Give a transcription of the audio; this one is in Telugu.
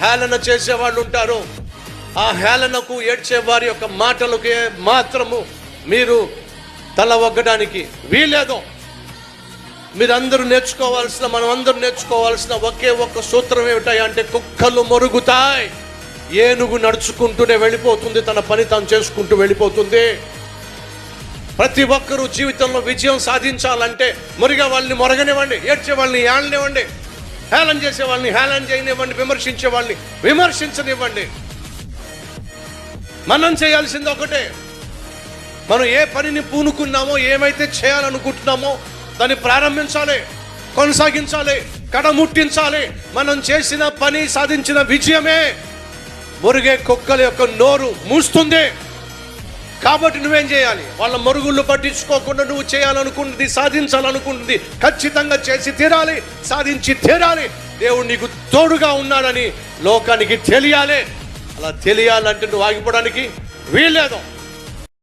హేళన చేసేవాళ్ళు ఉంటారు. ఆ హేళనకు ఏడ్చే వారి యొక్క మాటలకి మాత్రము మీరు తల ఒగ్గడానికి వీలేదు. మీరందరూ నేర్చుకోవాల్సిన, మనం అందరూ నేర్చుకోవాల్సిన ఒకే ఒక్క సూత్రం ఏమిటాయంటే, కుక్కలు మొరుగుతాయి, ఏనుగు నడుచుకుంటూనే వెళ్ళిపోతుంది, తన పని తాను చేసుకుంటూ వెళ్ళిపోతుంది. ప్రతి ఒక్కరూ జీవితంలో విజయం సాధించాలంటే మురిగే వాళ్ళని మొరగనివ్వండి, ఏడ్చే వాళ్ళని ఏళ్ళనివ్వండి, హేళన చేసే వాళ్ళని హేళన చేయనివ్వండి, విమర్శించే వాళ్ళని విమర్శించనివ్వండి. మనం చేయాల్సింది ఒకటే, మనం ఏ పనిని పూనుకున్నామో, ఏమైతే చేయాలనుకుంటున్నామో దాన్ని ప్రారంభించాలి, కొనసాగించాలి, కడముట్టించాలి. మనం చేసిన పని, సాధించిన విజయమే మురిగే కుక్కల యొక్క నోరు మూస్తుంది. కాబట్టి నువ్వేం చేయాలి? వాళ్ళ మరుగుళ్ళు పట్టించుకోకుండా నువ్వు చేయాలనుకుంటుంది, సాధించాలనుకుంటుంది ఖచ్చితంగా చేసి తీరాలి, సాధించి తీరాలి. దేవుడు నీకు తోడుగా ఉన్నాడని లోకానికి తెలియాలి. అలా తెలియాలంటే నువ్వు ఆగిపోవడానికి వీల్లేదు.